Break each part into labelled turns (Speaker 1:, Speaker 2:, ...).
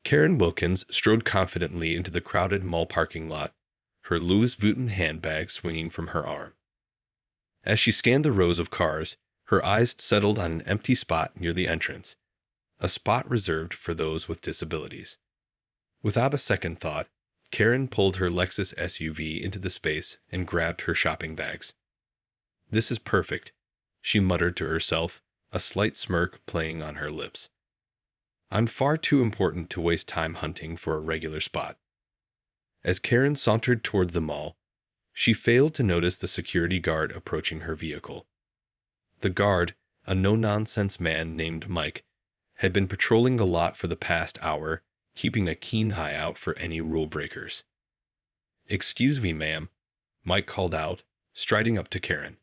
Speaker 1: Karen Wilkins strode confidently into the crowded mall parking lot, her Louis Vuitton handbag swinging from her arm. As she scanned the rows of cars, her eyes settled on an empty spot near the entrance, a spot reserved for those with disabilities. Without a second thought, Karen pulled her Lexus SUV into the space and grabbed her shopping bags. "This is perfect," she muttered to herself, a slight smirk playing on her lips. "I'm far too important to waste time hunting for a regular spot." As Karen sauntered towards the mall, she failed to notice the security guard approaching her vehicle. The guard, a no-nonsense man named Mike, had been patrolling the lot for the past hour, keeping a keen eye out for any rule breakers. "Excuse me, ma'am," Mike called out, striding up to Karen.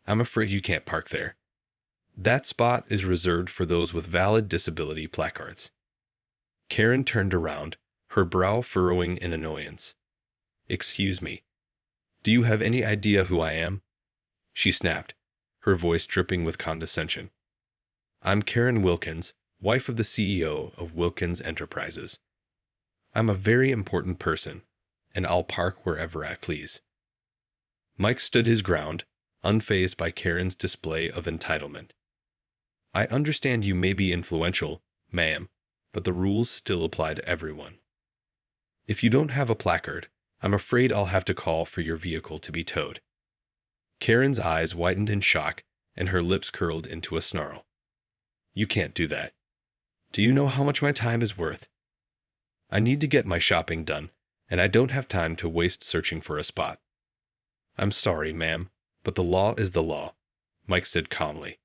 Speaker 1: "I'm afraid you can't park there. That spot is reserved for those with valid disability placards." Karen turned around, her brow furrowing in annoyance. "Excuse me. Do you have any idea who I am?" she snapped, her voice dripping with condescension. "I'm Karen Wilkins, wife of the CEO of Wilkins Enterprises. I'm a very important person, and I'll park wherever I please." Mike stood his ground, unfazed by Karen's display of entitlement. "I understand you may be influential, ma'am, but the rules still apply to everyone. If you don't have a placard, I'm afraid I'll have to call for your vehicle to be towed." Karen's eyes widened in shock, and her lips curled into a snarl. "You can't do that. Do you know how much my time is worth? I need to get my shopping done, and I don't have time to waste searching for a spot." "I'm sorry, ma'am, but the law is the law," Mike said calmly.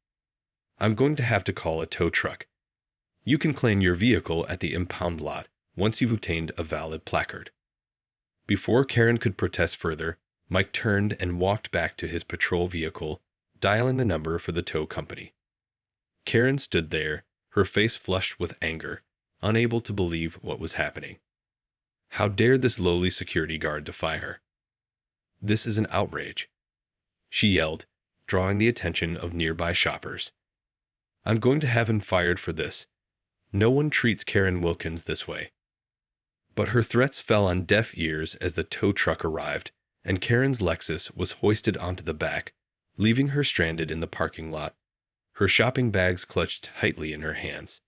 Speaker 1: "I'm going to have to call a tow truck. You can claim your vehicle at the impound lot once you've obtained a valid placard." Before Karen could protest further, Mike turned and walked back to his patrol vehicle, dialing the number for the tow company. Karen stood there, her face flushed with anger, unable to believe what was happening. How dared this lowly security guard defy her? "This is an outrage," she yelled, drawing the attention of nearby shoppers. "I'm going to have him fired for this. No one treats Karen Wilkins this way." But her threats fell on deaf ears as the tow truck arrived, and Karen's Lexus was hoisted onto the back, leaving her stranded in the parking lot, her shopping bags clutched tightly in her hands.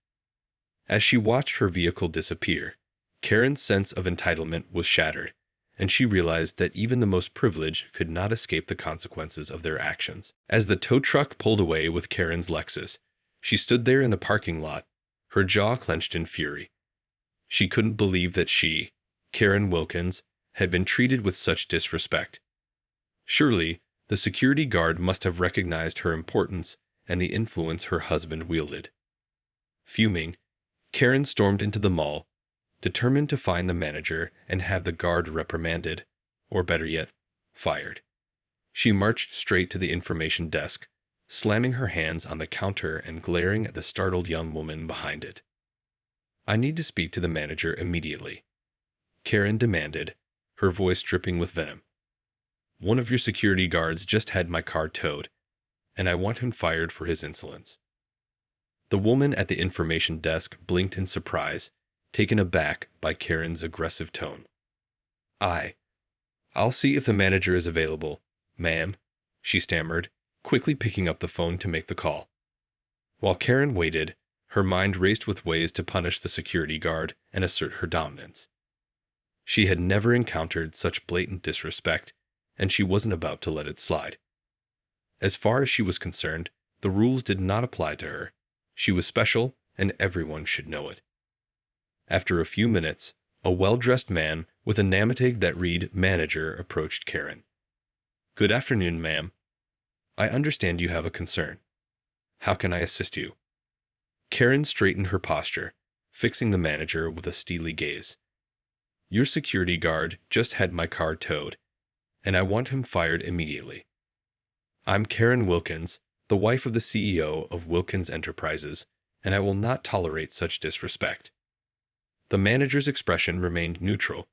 Speaker 1: As she watched her vehicle disappear, Karen's sense of entitlement was shattered, and she realized that even the most privileged could not escape the consequences of their actions. As the tow truck pulled away with Karen's Lexus, she stood there in the parking lot, her jaw clenched in fury. She couldn't believe that she, Karen Wilkins, had been treated with such disrespect. Surely, the security guard must have recognized her importance and the influence her husband wielded. Fuming, Karen stormed into the mall, determined to find the manager and have the guard reprimanded, or better yet, fired. She marched straight to the information desk, slamming her hands on the counter and glaring at the startled young woman behind it. "I need to speak to the manager immediately," Karen demanded, her voice dripping with venom. "One of your security guards just had my car towed, and I want him fired for his insolence." The woman at the information desk blinked in surprise, taken aback by Karen's aggressive tone. "I'll see if the manager is available, ma'am," she stammered, quickly picking up the phone to make the call. While Karen waited, her mind raced with ways to punish the security guard and assert her dominance. She had never encountered such blatant disrespect, and she wasn't about to let it slide. As far as she was concerned, the rules did not apply to her. She was special, and everyone should know it. After a few minutes, a well-dressed man with a name tag that read "manager" approached Karen. "Good afternoon, ma'am. I understand you have a concern. How can I assist you?" Karen straightened her posture, fixing the manager with a steely gaze. "Your security guard just had my car towed, and I want him fired immediately. I'm Karen Wilkins, the wife of the CEO of Wilkins Enterprises, and I will not tolerate such disrespect." The manager's expression remained neutral,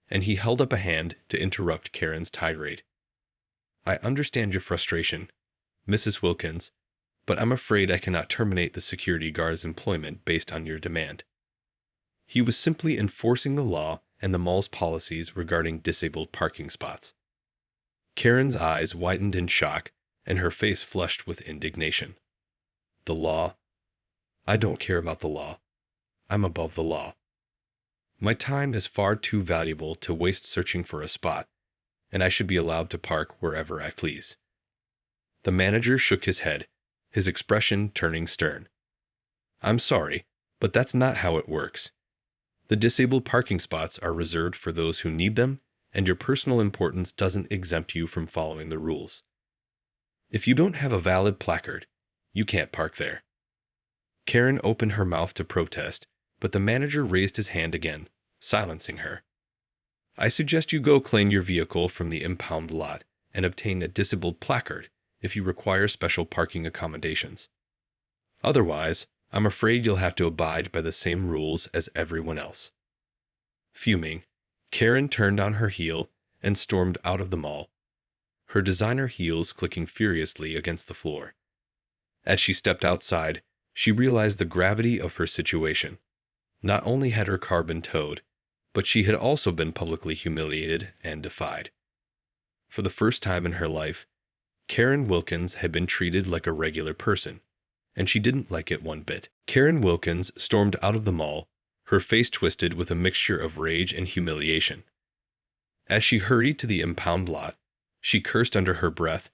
Speaker 1: and he held up a hand to interrupt Karen's tirade. "I understand your frustration, Mrs. Wilkins, but I'm afraid I cannot terminate the security guard's employment based on your demand." He was simply enforcing the law and the mall's policies regarding disabled parking spots. Karen's eyes widened in shock, and her face flushed with indignation. The law? I don't care about the law. I'm above the law. My time is far too valuable to waste searching for a spot, and I should be allowed to park wherever I please. The manager shook his head, his expression turning stern. I'm sorry, but that's not how it works. The disabled parking spots are reserved for those who need them, and your personal importance doesn't exempt you from following the rules. If you don't have a valid placard, you can't park there. Karen opened her mouth to protest, but the manager raised his hand again, silencing her. I suggest you go claim your vehicle from the impound lot and obtain a disabled placard if you require special parking accommodations. Otherwise, I'm afraid you'll have to abide by the same rules as everyone else. Fuming, Karen turned on her heel and stormed out of the mall, her designer heels clicking furiously against the floor. As she stepped outside, she realized the gravity of her situation. Not only had her car been towed, but she had also been publicly humiliated and defied. For the first time in her life, Karen Wilkins had been treated like a regular person, and she didn't like it one bit. Karen Wilkins stormed out of the mall, her face twisted with a mixture of rage and humiliation. As she hurried to the impound lot, she cursed under her breath,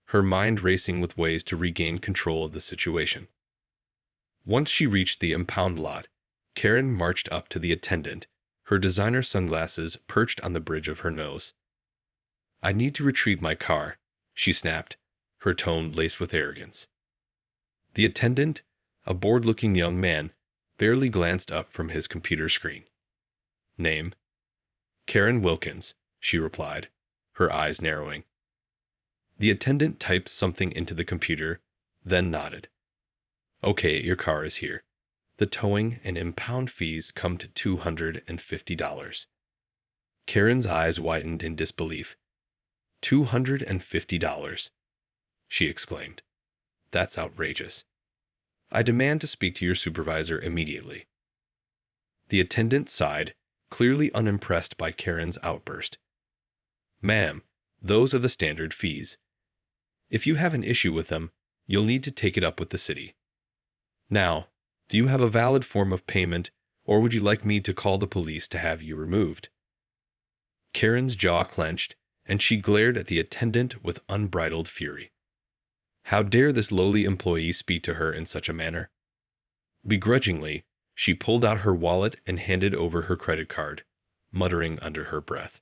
Speaker 1: her mind racing with ways to regain control of the situation. Once she reached the impound lot, Karen marched up to the attendant, her designer sunglasses perched on the bridge of her nose. I need to retrieve my car, she snapped, her tone laced with arrogance. The attendant, a bored-looking young man, barely glanced up from his computer screen. Name? Karen Wilkins, she replied, her eyes narrowing. The attendant typed something into the computer, then nodded. Okay, your car is here. The towing and impound fees come to $250. Karen's eyes widened in disbelief. $250, she exclaimed. That's outrageous. I demand to speak to your supervisor immediately. The attendant sighed, clearly unimpressed by Karen's outburst. Ma'am, those are the standard fees. If you have an issue with them, you'll need to take it up with the city. Now, do you have a valid form of payment, or would you like me to call the police to have you removed? Karen's jaw clenched, and she glared at the attendant with unbridled fury. How dare this lowly employee speak to her in such a manner? Begrudgingly, she pulled out her wallet and handed over her credit card, muttering under her breath.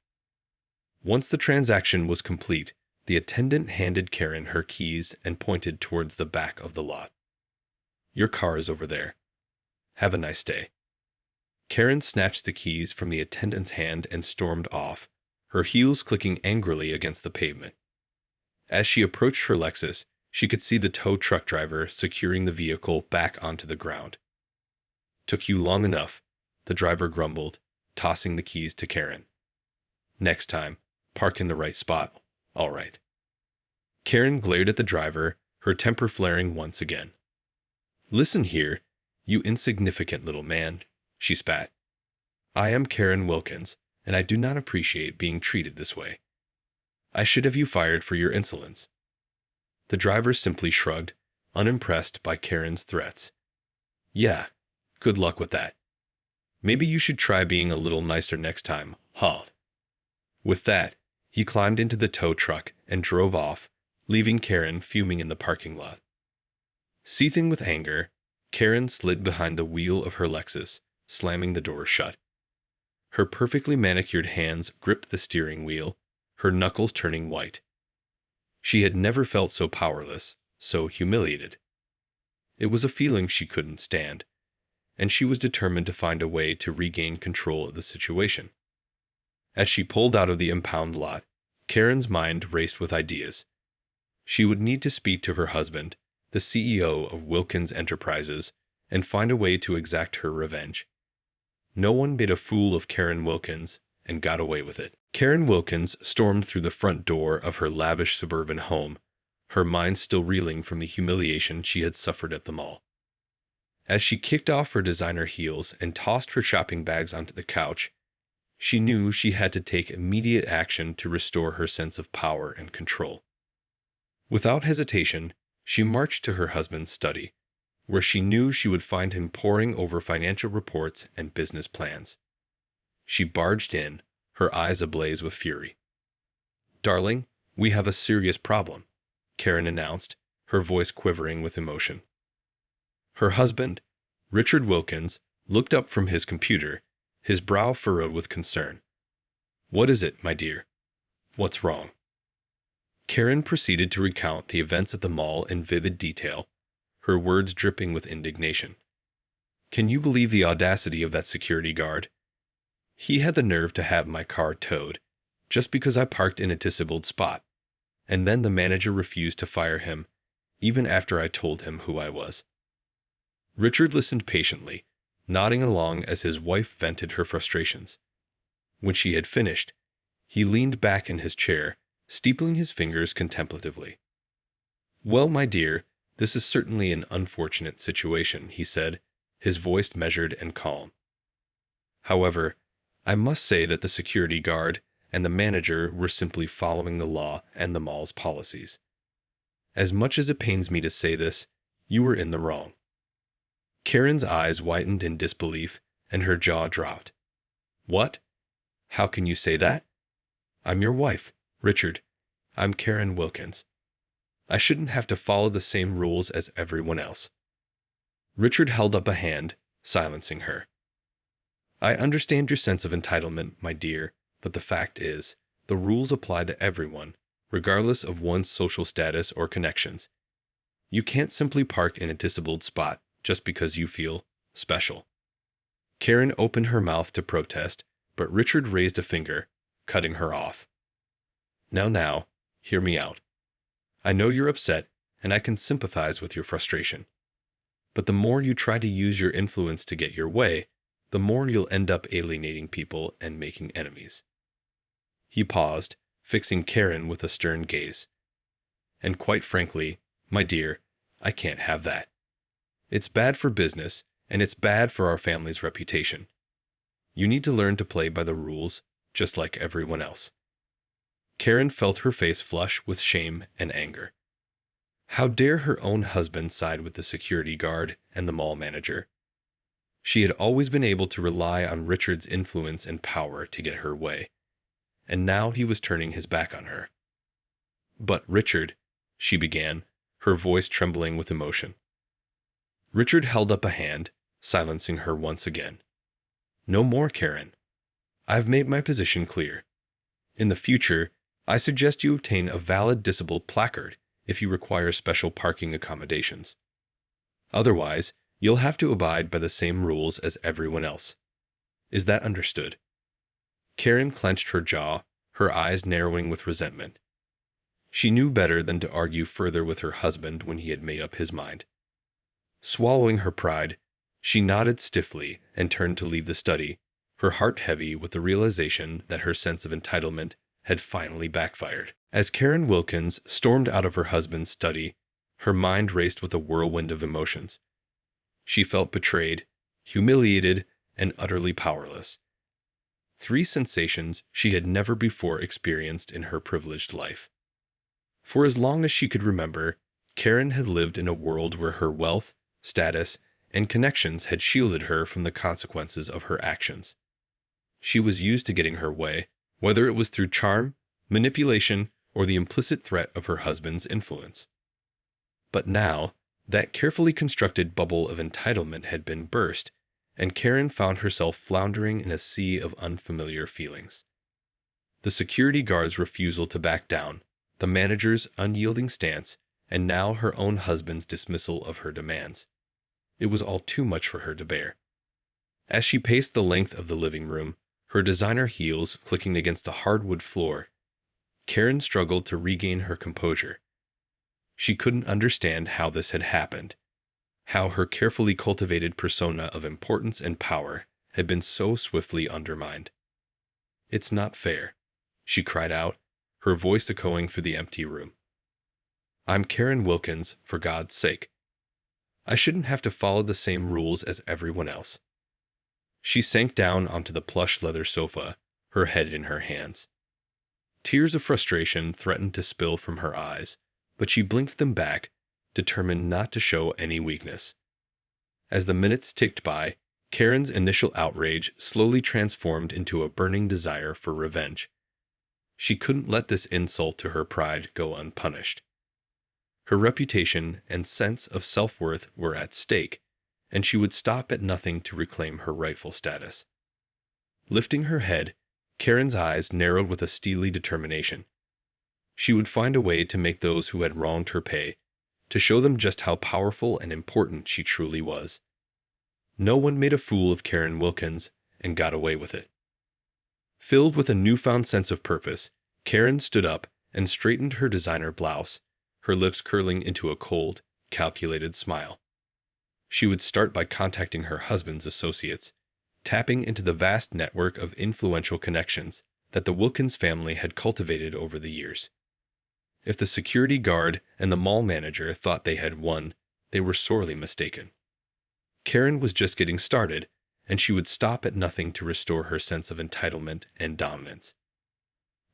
Speaker 1: Once the transaction was complete, the attendant handed Karen her keys and pointed towards the back of the lot. Your car is over there. Have a nice day. Karen snatched the keys from the attendant's hand and stormed off, her heels clicking angrily against the pavement. As she approached her Lexus, she could see the tow truck driver securing the vehicle back onto the ground. Took you long enough, the driver grumbled, tossing the keys to Karen. Next time, park in the right spot, all right. Karen glared at the driver, her temper flaring once again. Listen here, you insignificant little man, she spat. I am Karen Wilkins, and I do not appreciate being treated this way. I should have you fired for your insolence. The driver simply shrugged, unimpressed by Karen's threats. Yeah, good luck with that. Maybe you should try being a little nicer next time, huh? With that, he climbed into the tow truck and drove off, leaving Karen fuming in the parking lot. Seething with anger, Karen slid behind the wheel of her Lexus, slamming the door shut. Her perfectly manicured hands gripped the steering wheel, her knuckles turning white. She had never felt so powerless, so humiliated. It was a feeling she couldn't stand, and she was determined to find a way to regain control of the situation. As she pulled out of the impound lot, Karen's mind raced with ideas. She would need to speak to her husband, the CEO of Wilkins Enterprises, and find a way to exact her revenge. No one made a fool of Karen Wilkins and got away with it. Karen Wilkins stormed through the front door of her lavish suburban home, her mind still reeling from the humiliation she had suffered at the mall. As she kicked off her designer heels and tossed her shopping bags onto the couch, she knew she had to take immediate action to restore her sense of power and control. Without hesitation, she marched to her husband's study, where she knew she would find him poring over financial reports and business plans. She barged in, her eyes ablaze with fury. "Darling, we have a serious problem," Karen announced, her voice quivering with emotion. Her husband, Richard Wilkins, looked up from his computer, his brow furrowed with concern. "What is it, my dear? What's wrong?" Karen proceeded to recount the events at the mall in vivid detail, her words dripping with indignation. "Can you believe the audacity of that security guard? He had the nerve to have my car towed, just because I parked in a disabled spot, and then the manager refused to fire him, even after I told him who I was." Richard listened patiently, nodding along as his wife vented her frustrations. When she had finished, he leaned back in his chair, steepling his fingers contemplatively. "Well, my dear, this is certainly an unfortunate situation," he said, his voice measured and calm. "However, I must say that the security guard and the manager were simply following the law and the mall's policies. As much as it pains me to say this, you were in the wrong." Karen's eyes widened in disbelief, and her jaw dropped. "What? How can you say that? I'm your wife, Richard. I'm Karen Wilkins. I shouldn't have to follow the same rules as everyone else." Richard held up a hand, silencing her. "I understand your sense of entitlement, my dear, but the fact is, the rules apply to everyone, regardless of one's social status or connections. You can't simply park in a disabled spot just because you feel special." Karen opened her mouth to protest, but Richard raised a finger, cutting her off. Now, hear me out. I know you're upset, and I can sympathize with your frustration. But the more you try to use your influence to get your way, the more you'll end up alienating people and making enemies." He paused, fixing Karen with a stern gaze. "And quite frankly, my dear, I can't have that. It's bad for business, and it's bad for our family's reputation. You need to learn to play by the rules, just like everyone else." Karen felt her face flush with shame and anger. How dare her own husband side with the security guard and the mall manager? She had always been able to rely on Richard's influence and power to get her way, and now he was turning his back on her. "But Richard," she began, her voice trembling with emotion. Richard held up a hand, silencing her once again. "No more, Karen. I've made my position clear. In the future, I suggest you obtain a valid disabled placard if you require special parking accommodations. Otherwise, you'll have to abide by the same rules as everyone else. Is that understood?" Karen clenched her jaw, her eyes narrowing with resentment. She knew better than to argue further with her husband when he had made up his mind. Swallowing her pride, she nodded stiffly and turned to leave the study, her heart heavy with the realization that her sense of entitlement had finally backfired. As Karen Wilkins stormed out of her husband's study, her mind raced with a whirlwind of emotions. She felt betrayed, humiliated, and utterly powerless. Three sensations she had never before experienced in her privileged life. For as long as she could remember, Karen had lived in a world where her wealth, status, and connections had shielded her from the consequences of her actions. She was used to getting her way, whether it was through charm, manipulation, or the implicit threat of her husband's influence. But now, that carefully constructed bubble of entitlement had been burst, and Karen found herself floundering in a sea of unfamiliar feelings. The security guard's refusal to back down, the manager's unyielding stance, and now her own husband's dismissal of her demands. It was all too much for her to bear. As she paced the length of the living room, her designer heels clicking against the hardwood floor, Karen struggled to regain her composure. She couldn't understand how this had happened, how her carefully cultivated persona of importance and power had been so swiftly undermined. "It's not fair," she cried out, her voice echoing through the empty room. "I'm Karen Wilkins, for God's sake. I shouldn't have to follow the same rules as everyone else. She sank down onto the plush leather sofa, her head in her hands. Tears of frustration threatened to spill from her eyes, but she blinked them back, determined not to show any weakness. As the minutes ticked by, Karen's initial outrage slowly transformed into a burning desire for revenge. She couldn't let this insult to her pride go unpunished. Her reputation and sense of self-worth were at stake, and she would stop at nothing to reclaim her rightful status. Lifting her head, Karen's eyes narrowed with a steely determination. She would find a way to make those who had wronged her pay, to show them just how powerful and important she truly was. No one made a fool of Karen Wilkins and got away with it. Filled with a newfound sense of purpose, Karen stood up and straightened her designer blouse, her lips curling into a cold, calculated smile. She would start by contacting her husband's associates, tapping into the vast network of influential connections that the Wilkins family had cultivated over the years. If the security guard and the mall manager thought they had won, they were sorely mistaken. Karen was just getting started, and she would stop at nothing to restore her sense of entitlement and dominance.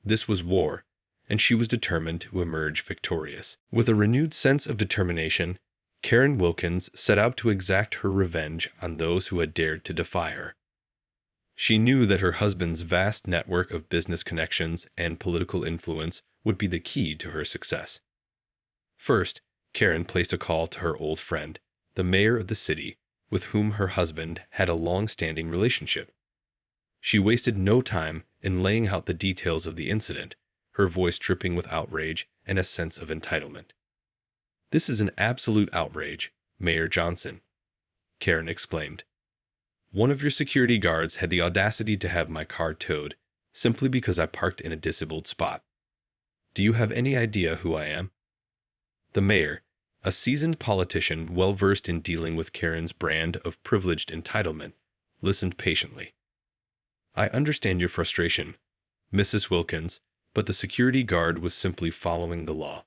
Speaker 1: This was war, and she was determined to emerge victorious. With a renewed sense of determination, Karen Wilkins set out to exact her revenge on those who had dared to defy her. She knew that her husband's vast network of business connections and political influence would be the key to her success. First, Karen placed a call to her old friend, the mayor of the city, with whom her husband had a long-standing relationship. She wasted no time in laying out the details of the incident, her voice dripping with outrage and a sense of entitlement. "This is an absolute outrage, Mayor Johnson," Karen exclaimed. "One of your security guards had the audacity to have my car towed simply because I parked in a disabled spot. Do you have any idea who I am?" The mayor, a seasoned politician well-versed in dealing with Karen's brand of privileged entitlement, listened patiently. "I understand your frustration, Mrs. Wilkins, but the security guard was simply following the law.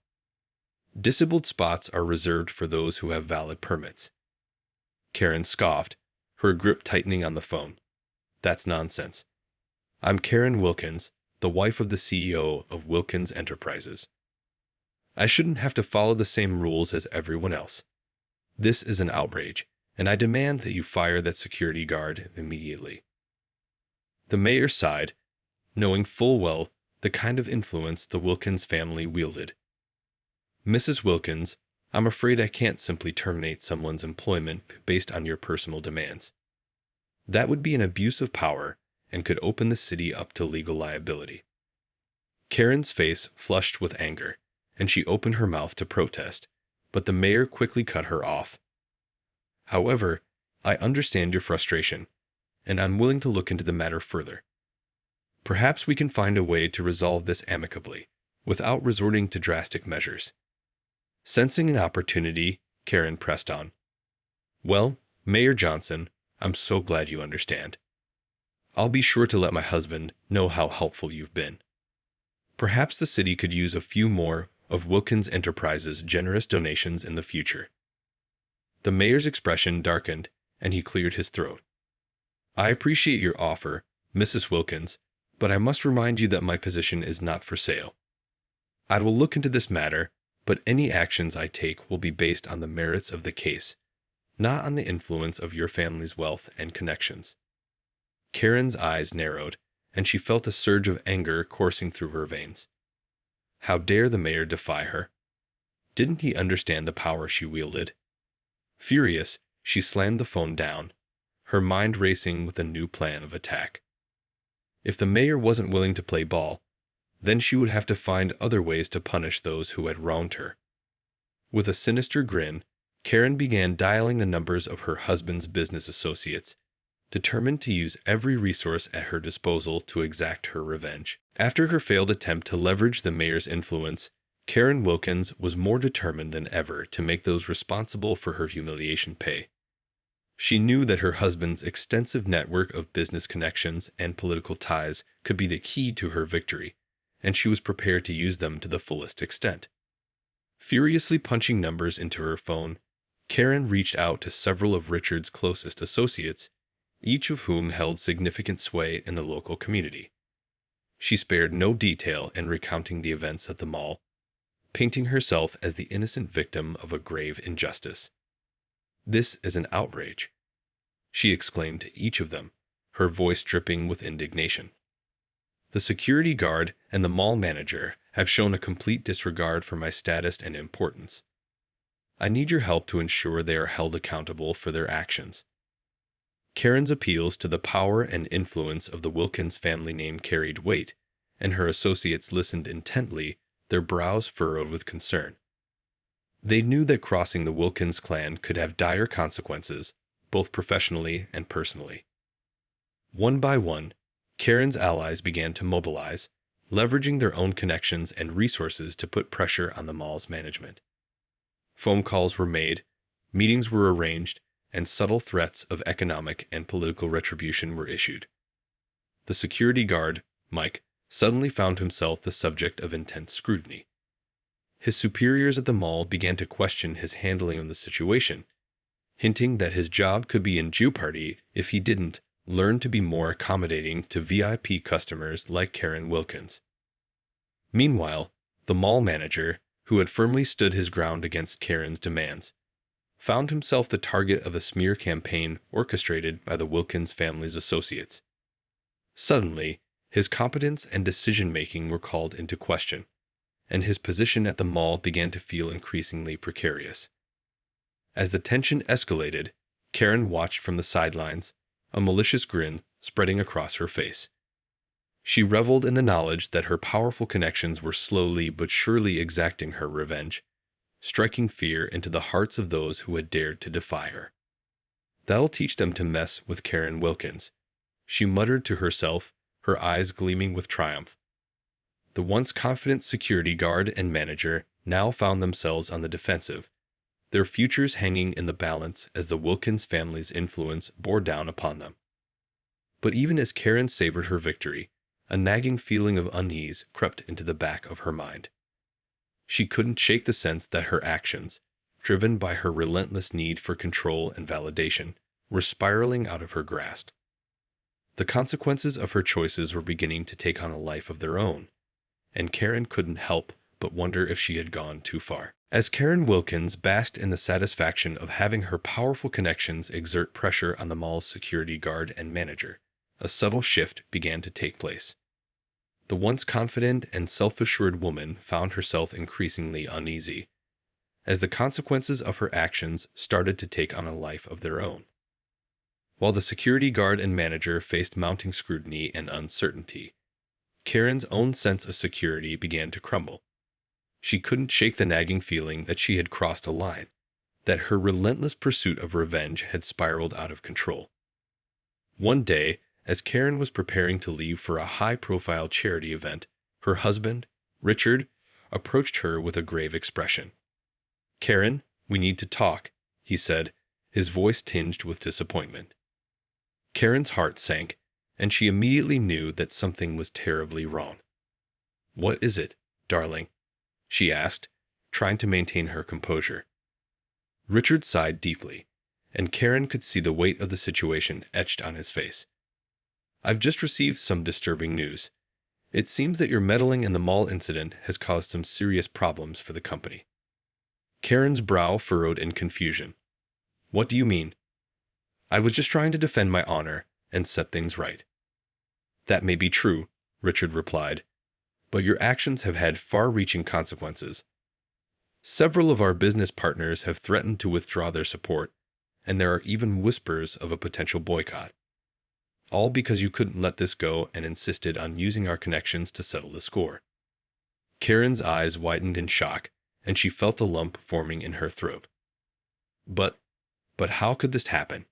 Speaker 1: Disabled spots are reserved for those who have valid permits." Karen scoffed, her grip tightening on the phone. "That's nonsense. I'm Karen Wilkins, the wife of the CEO of Wilkins Enterprises. I shouldn't have to follow the same rules as everyone else. This is an outrage, and I demand that you fire that security guard immediately." The mayor sighed, knowing full well the kind of influence the Wilkins family wielded. "Mrs. Wilkins, I'm afraid I can't simply terminate someone's employment based on your personal demands. That would be an abuse of power and could open the city up to legal liability." Karen's face flushed with anger, and she opened her mouth to protest, but the mayor quickly cut her off. "However, I understand your frustration, and I'm willing to look into the matter further. Perhaps we can find a way to resolve this amicably, without resorting to drastic measures." Sensing an opportunity, Karen pressed on. "Well, Mayor Johnson, I'm so glad you understand. I'll be sure to let my husband know how helpful you've been. Perhaps the city could use a few more of Wilkins Enterprises' generous donations in the future." The mayor's expression darkened, and he cleared his throat. "I appreciate your offer, Mrs. Wilkins, but I must remind you that my position is not for sale. I will look into this matter, but any actions I take will be based on the merits of the case, not on the influence of your family's wealth and connections." Karen's eyes narrowed, and she felt a surge of anger coursing through her veins. How dare the mayor defy her? Didn't he understand the power she wielded? Furious, she slammed the phone down, her mind racing with a new plan of attack. If the mayor wasn't willing to play ball, then she would have to find other ways to punish those who had wronged her. With a sinister grin, Karen began dialing the numbers of her husband's business associates, determined to use every resource at her disposal to exact her revenge. After her failed attempt to leverage the mayor's influence, Karen Wilkins was more determined than ever to make those responsible for her humiliation pay. She knew that her husband's extensive network of business connections and political ties could be the key to her victory, and she was prepared to use them to the fullest extent. Furiously punching numbers into her phone, Karen reached out to several of Richard's closest associates, each of whom held significant sway in the local community. She spared no detail in recounting the events at the mall, painting herself as the innocent victim of a grave injustice. "This is an outrage," she exclaimed to each of them, her voice dripping with indignation. "The security guard and the mall manager have shown a complete disregard for my status and importance. I need your help to ensure they are held accountable for their actions." Karen's appeals to the power and influence of the Wilkins family name carried weight, and her associates listened intently, their brows furrowed with concern. They knew that crossing the Wilkins clan could have dire consequences, both professionally and personally. One by one, Karen's allies began to mobilize, leveraging their own connections and resources to put pressure on the mall's management. Phone calls were made, meetings were arranged, and subtle threats of economic and political retribution were issued. The security guard, Mike, suddenly found himself the subject of intense scrutiny. His superiors at the mall began to question his handling of the situation, hinting that his job could be in jeopardy if he didn't learn to be more accommodating to VIP customers like Karen Wilkins. Meanwhile, the mall manager, who had firmly stood his ground against Karen's demands, found himself the target of a smear campaign orchestrated by the Wilkins family's associates. Suddenly, his competence and decision-making were called into question, and his position at the mall began to feel increasingly precarious. As the tension escalated, Karen watched from the sidelines, a malicious grin spreading across her face. She reveled in the knowledge that her powerful connections were slowly but surely exacting her revenge, striking fear into the hearts of those who had dared to defy her. "That'll teach them to mess with Karen Wilkins," she muttered to herself, her eyes gleaming with triumph. The once confident security guard and manager now found themselves on the defensive, their futures hanging in the balance as the Wilkins family's influence bore down upon them. But even as Karen savored her victory, a nagging feeling of unease crept into the back of her mind. She couldn't shake the sense that her actions, driven by her relentless need for control and validation, were spiraling out of her grasp. The consequences of her choices were beginning to take on a life of their own, and Karen couldn't help but wonder if she had gone too far. As Karen Wilkins basked in the satisfaction of having her powerful connections exert pressure on the mall's security guard and manager, a subtle shift began to take place. The once confident and self-assured woman found herself increasingly uneasy, as the consequences of her actions started to take on a life of their own. While the security guard and manager faced mounting scrutiny and uncertainty, Karen's own sense of security began to crumble. She couldn't shake the nagging feeling that she had crossed a line, that her relentless pursuit of revenge had spiraled out of control. One day, as Karen was preparing to leave for a high-profile charity event, her husband, Richard, approached her with a grave expression. "Karen, we need to talk," he said, his voice tinged with disappointment. Karen's heart sank, and she immediately knew that something was terribly wrong. "What is it, darling?" she asked, trying to maintain her composure. Richard sighed deeply, and Karen could see the weight of the situation etched on his face. "I've just received some disturbing news. It seems that your meddling in the mall incident has caused some serious problems for the company." Karen's brow furrowed in confusion. "What do you mean?" "I was just trying to defend my honor and set things right." "That may be true," Richard replied, "but your actions have had far-reaching consequences. Several of our business partners have threatened to withdraw their support, and there are even whispers of a potential boycott. All because you couldn't let this go and insisted on using our connections to settle the score." Karen's eyes widened in shock, and she felt a lump forming in her throat. But how could this happen?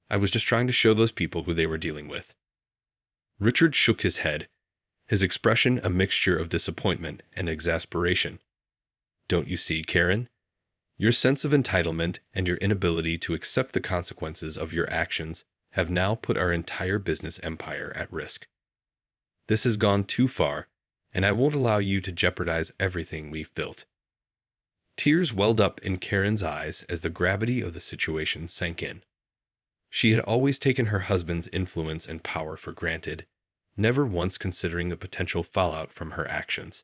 Speaker 1: I was just trying to show those people who they were dealing with." Richard shook his head, his expression a mixture of disappointment and exasperation. "Don't you see, Karen? Your sense of entitlement and your inability to accept the consequences of your actions have now put our entire business empire at risk. This has gone too far, and I won't allow you to jeopardize everything we've built." Tears welled up in Karen's eyes as the gravity of the situation sank in. She had always taken her husband's influence and power for granted, never once considering the potential fallout from her actions.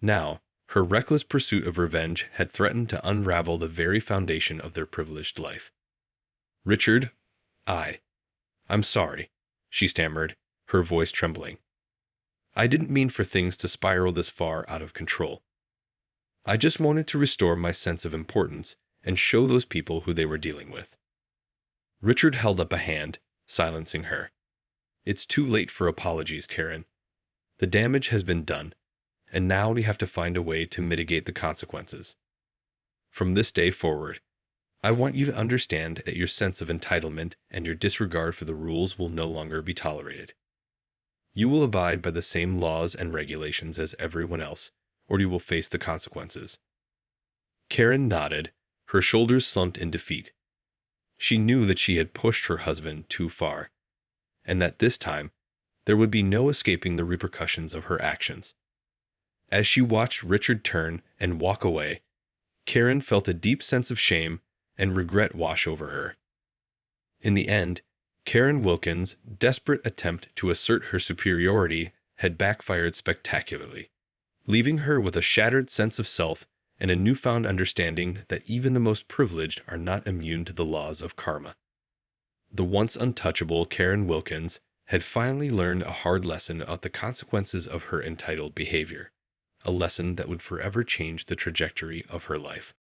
Speaker 1: Now, her reckless pursuit of revenge had threatened to unravel the very foundation of their privileged life. "Richard, I'm sorry," she stammered, her voice trembling. "I didn't mean for things to spiral this far out of control. I just wanted to restore my sense of importance and show those people who they were dealing with." Richard held up a hand, silencing her. "It's too late for apologies, Karen. The damage has been done, and now we have to find a way to mitigate the consequences. From this day forward, I want you to understand that your sense of entitlement and your disregard for the rules will no longer be tolerated. You will abide by the same laws and regulations as everyone else, or you will face the consequences." Karen nodded, her shoulders slumped in defeat. She knew that she had pushed her husband too far, and that this time there would be no escaping the repercussions of her actions. As she watched Richard turn and walk away, Karen felt a deep sense of shame and regret wash over her. In the end, Karen Wilkins' desperate attempt to assert her superiority had backfired spectacularly, leaving her with a shattered sense of self and a newfound understanding that even the most privileged are not immune to the laws of karma. The once untouchable Karen Wilkins had finally learned a hard lesson about the consequences of her entitled behavior, a lesson that would forever change the trajectory of her life.